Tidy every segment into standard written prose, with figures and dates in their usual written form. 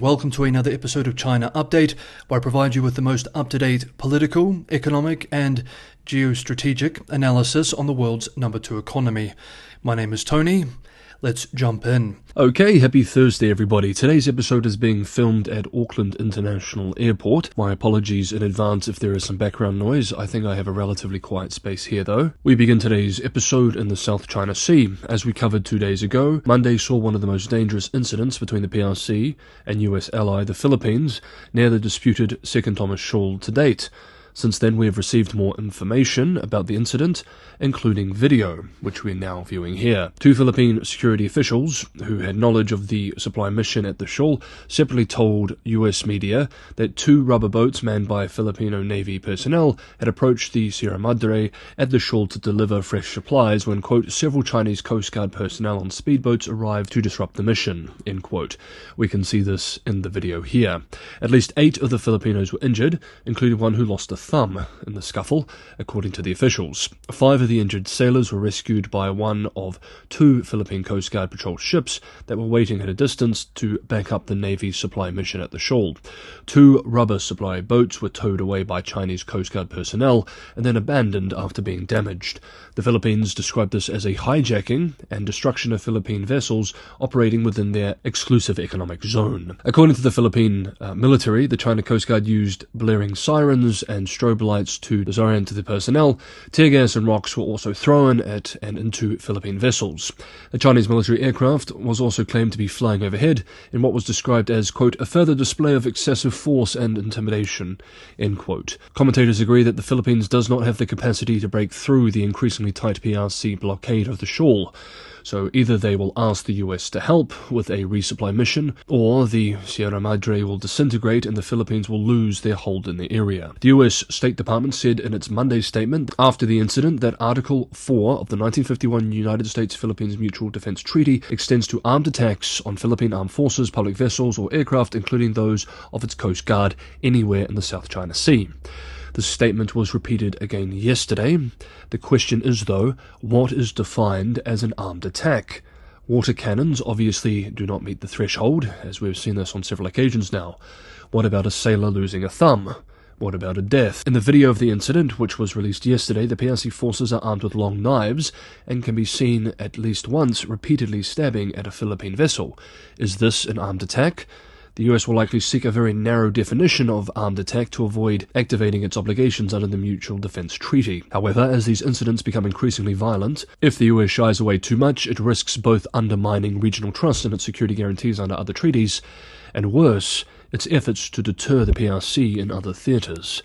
Welcome to another episode of China Update, where I provide you with the most up-to-date political, economic, and geostrategic analysis on the world's number 2 economy. My name is Tony. Let's jump in. Okay, happy Thursday everybody. Today's episode is being filmed at Auckland International Airport. My apologies in advance if there is some background noise. I think I have a relatively quiet space here though. We begin today's episode in the South China Sea. As we covered 2 days ago, Monday saw one of the most dangerous incidents between the PRC and US ally the Philippines near the disputed Second Thomas Shoal to date. Since then, we have received more information about the incident, including video, which we are now viewing here. 2 Philippine security officials, who had knowledge of the supply mission at the Shoal, separately told US media that 2 rubber boats manned by Filipino Navy personnel had approached the Sierra Madre at the Shoal to deliver fresh supplies when, quote, several Chinese Coast Guard personnel on speedboats arrived to disrupt the mission, end quote. We can see this in the video here. At least 8 of the Filipinos were injured, including one who lost a thumb in the scuffle, according to the officials. 5 of the injured sailors were rescued by one of 2 Philippine Coast Guard patrol ships that were waiting at a distance to back up the Navy's supply mission at the Shoal. 2 rubber supply boats were towed away by Chinese Coast Guard personnel and then abandoned after being damaged. The Philippines described this as a hijacking and destruction of Philippine vessels operating within their exclusive economic zone. According to the Philippine military, the China Coast Guard used blaring sirens and strobe lights to disorient the personnel. Tear gas and rocks were also thrown at and into Philippine vessels. A Chinese military aircraft was also claimed to be flying overhead in what was described as, quote, a further display of excessive force and intimidation, end quote. Commentators agree that the Philippines does not have the capacity to break through the increasingly tight PRC blockade of the Shoal. So either they will ask the US to help with a resupply mission, or the Sierra Madre will disintegrate and the Philippines will lose their hold in the area. The US State Department said in its Monday statement after the incident that Article 4 of the 1951 United States-Philippines Mutual Defense Treaty extends to armed attacks on Philippine armed forces, public vessels, or aircraft, including those of its Coast Guard, anywhere in the South China Sea. The statement was repeated again yesterday. The question is, though, what is defined as an armed attack? Water cannons obviously do not meet the threshold, as we've seen this on several occasions now. What about a sailor losing a thumb? What about a death? In the video of the incident, which was released yesterday, the PRC forces are armed with long knives and can be seen at least once repeatedly stabbing at a Philippine vessel. Is this an armed attack? The US will likely seek a very narrow definition of armed attack to avoid activating its obligations under the Mutual Defense Treaty. However, as these incidents become increasingly violent, if the US shies away too much, it risks both undermining regional trust in its security guarantees under other treaties, and worse, its efforts to deter the PRC in other theatres.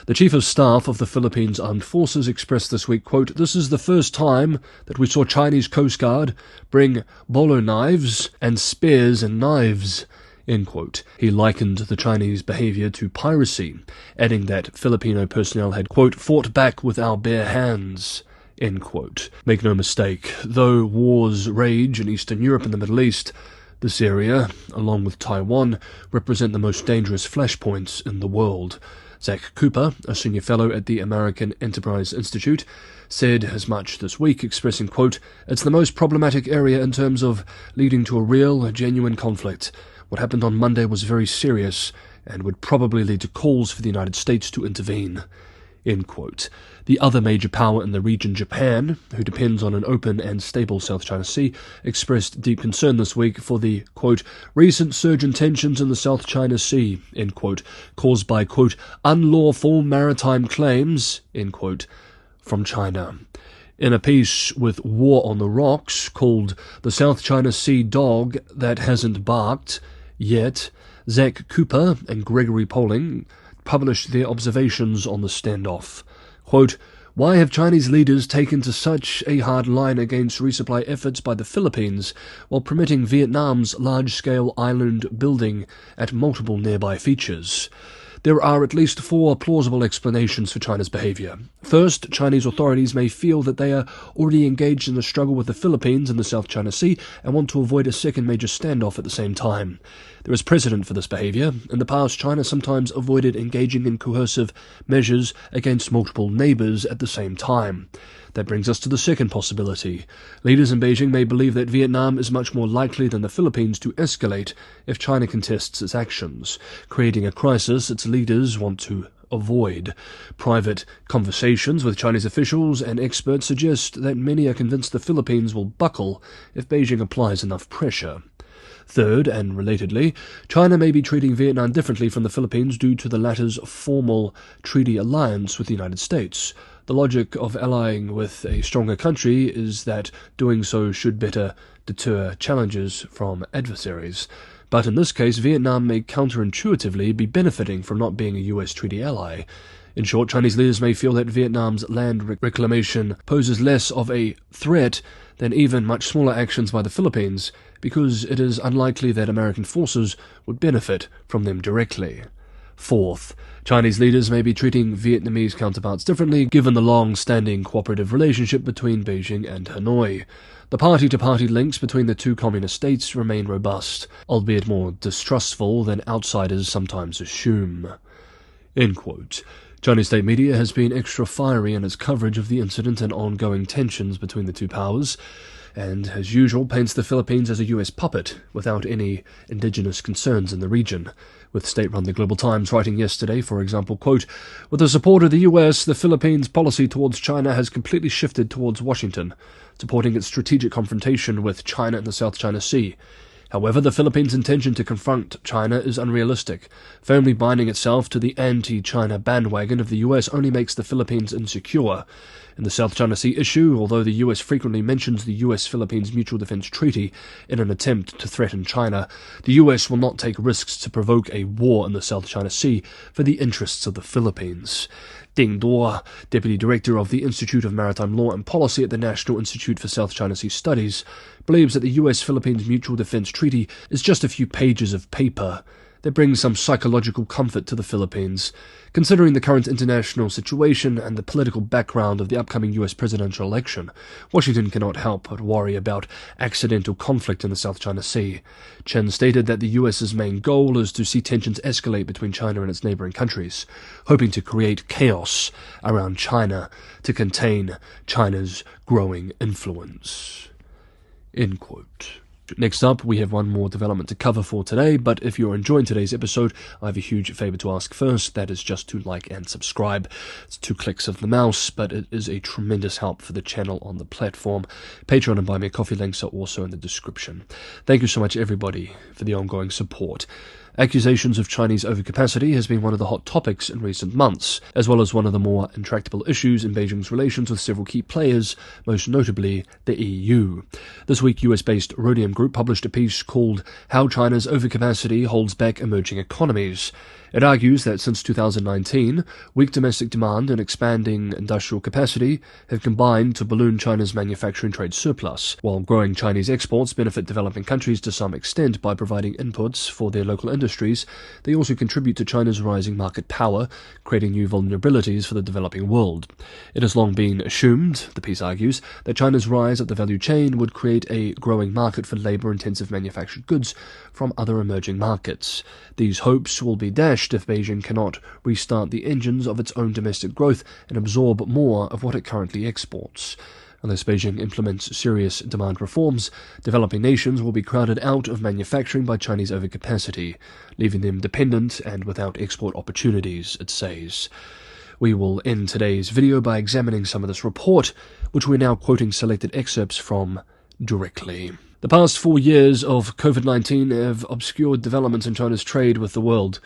The Chief of Staff of the Philippines Armed Forces expressed this week, quote, this is the first time that we saw Chinese Coast Guard bring bolo knives and spears and knives, end quote. He likened the Chinese behavior to piracy, adding that Filipino personnel had, quote, fought back with our bare hands, end quote. Make no mistake, though wars rage in Eastern Europe and the Middle East, this area, along with Taiwan, represent the most dangerous flashpoints in the world. Zach Cooper, a senior fellow at the American Enterprise Institute, said as much this week, expressing, quote, it's the most problematic area in terms of leading to a real, genuine conflict. What happened on Monday was very serious and would probably lead to calls for the United States to intervene, end quote. The other major power in the region, Japan, who depends on an open and stable South China Sea, expressed deep concern this week for the, quote, recent surge in tensions in the South China Sea, end quote, caused by, quote, unlawful maritime claims, end quote, from China. In a piece with War on the Rocks called The South China Sea Dog That Hasn't Barked Yet, Zach Cooper and Gregory Poling published their observations on the standoff. Quote, why have Chinese leaders taken to such a hard line against resupply efforts by the Philippines while permitting Vietnam's large-scale island building at multiple nearby features? There are at least 4 plausible explanations for China's behavior. First, Chinese authorities may feel that they are already engaged in the struggle with the Philippines in the South China Sea and want to avoid a second major standoff at the same time. There is precedent for this behavior. In the past, China sometimes avoided engaging in coercive measures against multiple neighbors at the same time. That brings us to the second possibility. Leaders in Beijing may believe that Vietnam is much more likely than the Philippines to escalate if China contests its actions, creating a crisis its leaders want to avoid. Private conversations with Chinese officials and experts suggest that many are convinced the Philippines will buckle if Beijing applies enough pressure. Third, and relatedly, China may be treating Vietnam differently from the Philippines due to the latter's formal treaty alliance with the United States. The logic of allying with a stronger country is that doing so should better deter challenges from adversaries. But in this case, Vietnam may counterintuitively be benefiting from not being a US treaty ally. In short, Chinese leaders may feel that Vietnam's land reclamation poses less of a threat than even much smaller actions by the Philippines, because it is unlikely that American forces would benefit from them directly. Fourth, Chinese leaders may be treating Vietnamese counterparts differently given the long-standing cooperative relationship between Beijing and Hanoi. The party-to-party links between the two communist states remain robust, albeit more distrustful than outsiders sometimes assume. End quote. Chinese state media has been extra fiery in its coverage of the incident and ongoing tensions between the two powers, and, as usual, paints the Philippines as a US puppet, without any indigenous concerns in the region, with state-run The Global Times writing yesterday, for example, quote, "With the support of the US, the Philippines' policy towards China has completely shifted towards Washington, supporting its strategic confrontation with China in the South China Sea. However, the Philippines' intention to confront China is unrealistic. Firmly binding itself to the anti-China bandwagon of the US only makes the Philippines insecure. In the South China Sea issue, although the US frequently mentions the US-Philippines Mutual Defense Treaty in an attempt to threaten China, the US will not take risks to provoke a war in the South China Sea for the interests of the Philippines." Ding Duo, Deputy Director of the Institute of Maritime Law and Policy at the National Institute for South China Sea Studies, believes that the US-Philippines Mutual Defense Treaty is just a few pages of paper that brings some psychological comfort to the Philippines. Considering the current international situation and the political background of the upcoming US presidential election, Washington cannot help but worry about accidental conflict in the South China Sea. Chen stated that the US's main goal is to see tensions escalate between China and its neighboring countries, hoping to create chaos around China to contain China's growing influence. End quote. Next up, we have one more development to cover for today, but if you're enjoying today's episode, I have a huge favour to ask first. That is just to like and subscribe. It's 2 clicks of the mouse, but it is a tremendous help for the channel on the platform. Patreon and Buy Me a Coffee links are also in the description. Thank you so much, everybody, for the ongoing support. Accusations of Chinese overcapacity has been one of the hot topics in recent months, as well as one of the more intractable issues in Beijing's relations with several key players, most notably the EU. This week, US-based Rhodium Group published a piece called "How China's Overcapacity Holds Back Emerging Economies." It argues that since 2019, weak domestic demand and expanding industrial capacity have combined to balloon China's manufacturing trade surplus, while growing Chinese exports benefit developing countries to some extent by providing inputs for their local industries. They also contribute to China's rising market power, creating new vulnerabilities for the developing world. It has long been assumed, the piece argues, that China's rise up the value chain would create a growing market for labor-intensive manufactured goods from other emerging markets. These hopes will be dashed if Beijing cannot restart the engines of its own domestic growth and absorb more of what it currently exports. Unless Beijing implements serious demand reforms, developing nations will be crowded out of manufacturing by Chinese overcapacity, leaving them dependent and without export opportunities, it says. We will end today's video by examining some of this report, which we're now quoting selected excerpts from directly. The past 4 years of COVID-19 have obscured developments in China's trade with the world.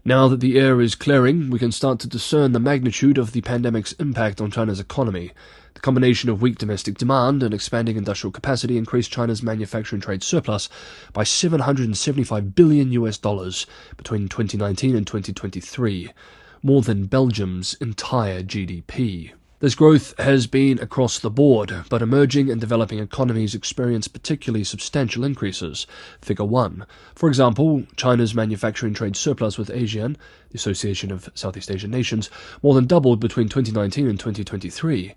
Now that the air is clearing, we can start to discern the magnitude of the pandemic's impact on China's economy. The combination of weak domestic demand and expanding industrial capacity increased China's manufacturing trade surplus by $775 billion between 2019 and 2023, more than Belgium's entire GDP. This growth has been across the board, but emerging and developing economies experience particularly substantial increases. Figure 1. For example, China's manufacturing trade surplus with ASEAN, the Association of Southeast Asian Nations, more than doubled between 2019 and 2023,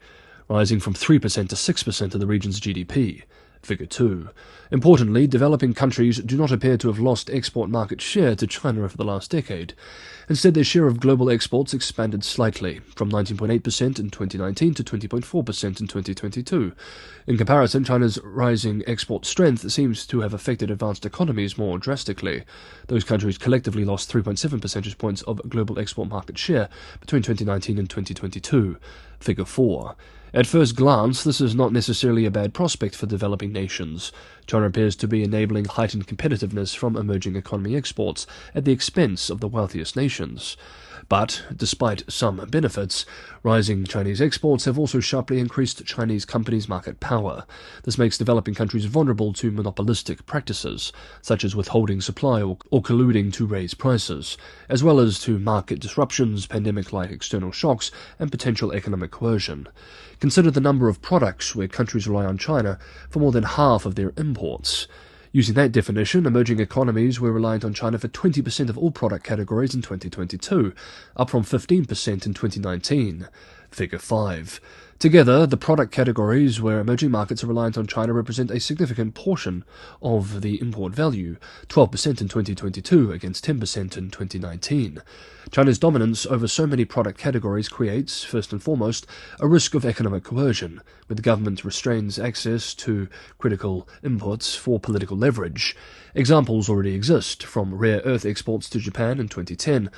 rising from 3% to 6% of the region's GDP. Figure 2. Importantly, developing countries do not appear to have lost export market share to China over the last decade. Instead, their share of global exports expanded slightly, from 19.8% in 2019 to 20.4% in 2022. In comparison, China's rising export strength seems to have affected advanced economies more drastically. Those countries collectively lost 3.7 percentage points of global export market share between 2019 and 2022. Figure 4. At first glance, this is not necessarily a bad prospect for developing nations. China appears to be enabling heightened competitiveness from emerging economy exports at the expense of the wealthiest nations. But, despite some benefits, rising Chinese exports have also sharply increased Chinese companies' market power. This makes developing countries vulnerable to monopolistic practices, such as withholding supply or colluding to raise prices, as well as to market disruptions, pandemic-like external shocks, and potential economic coercion. Consider the number of products where countries rely on China for more than half of their imports. Using that definition, emerging economies were reliant on China for 20% of all product categories in 2022, up from 15% in 2019. Figure 5. Together, the product categories where emerging markets are reliant on China represent a significant portion of the import value, 12% in 2022 against 10% in 2019. China's dominance over so many product categories creates, first and foremost, a risk of economic coercion, where the government restrains access to critical inputs for political leverage. Examples already exist, from rare earth exports to Japan in 2010,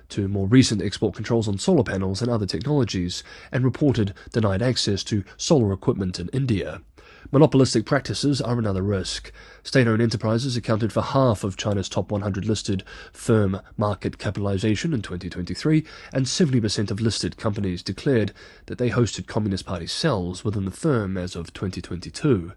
to more recent export controls on solar panels and other technologies, and reported denied access to solar equipment in India. Monopolistic practices are another risk. State-owned enterprises accounted for half of China's top 100 listed firm market capitalization in 2023, and 70% of listed companies declared that they hosted Communist Party cells within the firm as of 2022.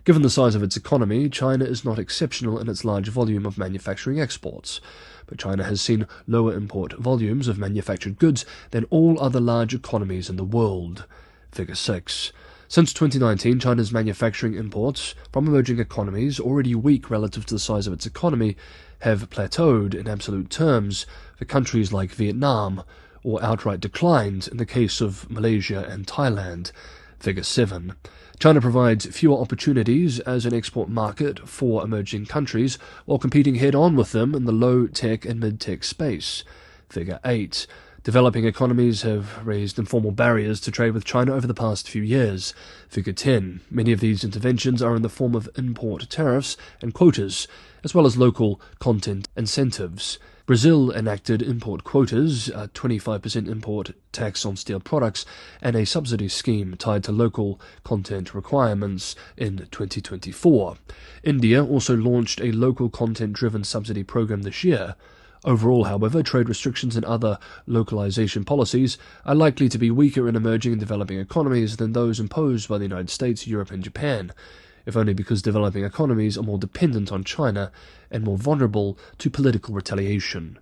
Given the size of its economy, China is not exceptional in its large volume of manufacturing exports, but China has seen lower import volumes of manufactured goods than all other large economies in the world. Figure 6. Since 2019, China's manufacturing imports from emerging economies, already weak relative to the size of its economy, have plateaued in absolute terms for countries like Vietnam, or outright declined in the case of Malaysia and Thailand. Figure 7. China provides fewer opportunities as an export market for emerging countries while competing head-on with them in the low-tech and mid-tech space. Figure 8. Developing economies have raised informal barriers to trade with China over the past few years. Figure 10. Many of these interventions are in the form of import tariffs and quotas, as well as local content incentives. Brazil enacted import quotas, a 25% import tax on steel products, and a subsidy scheme tied to local content requirements in 2024. India also launched a local content-driven subsidy program this year. Overall, however, trade restrictions and other localization policies are likely to be weaker in emerging and developing economies than those imposed by the United States, Europe, and Japan, if only because developing economies are more dependent on China and more vulnerable to political retaliation.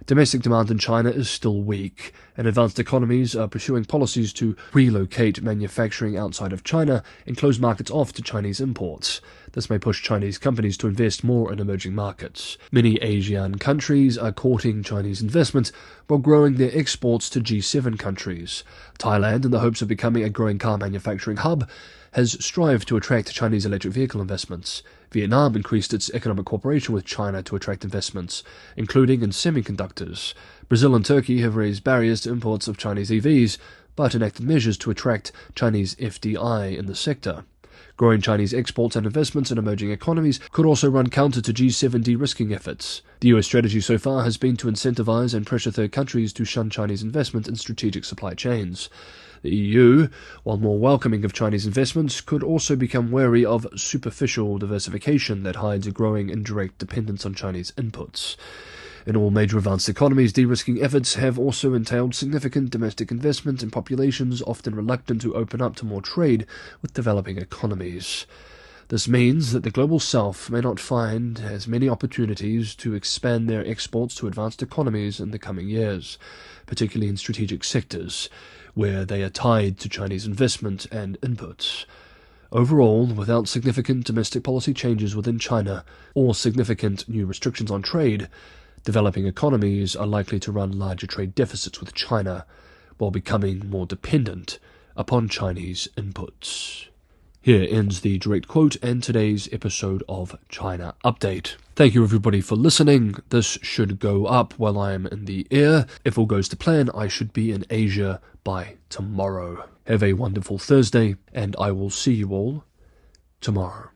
Domestic demand in China is still weak, and advanced economies are pursuing policies to relocate manufacturing outside of China and close markets off to Chinese imports. This may push Chinese companies to invest more in emerging markets. Many Asian countries are courting Chinese investment while growing their exports to G7 countries. Thailand, in the hopes of becoming a growing car manufacturing hub, has strived to attract Chinese electric vehicle investments. Vietnam increased its economic cooperation with China to attract investments, including in semiconductors. Brazil and Turkey have raised barriers to imports of Chinese EVs, but enacted measures to attract Chinese FDI in the sector. Growing Chinese exports and investments in emerging economies could also run counter to G7 de-risking efforts. The US strategy so far has been to incentivize and pressure third countries to shun Chinese investment in strategic supply chains. The EU, while more welcoming of Chinese investments, could also become wary of superficial diversification that hides a growing indirect dependence on Chinese inputs. In all major advanced economies, de-risking efforts have also entailed significant domestic investment in populations often reluctant to open up to more trade with developing economies. This means that the global south may not find as many opportunities to expand their exports to advanced economies in the coming years, particularly in strategic sectors, where they are tied to Chinese investment and inputs. Overall, without significant domestic policy changes within China or significant new restrictions on trade, developing economies are likely to run larger trade deficits with China, while becoming more dependent upon Chinese inputs. Here ends the direct quote and today's episode of China Update. Thank you everybody for listening. This should go up while I am in the air. If all goes to plan, I should be in Asia by tomorrow. Have a wonderful Thursday, and I will see you all tomorrow.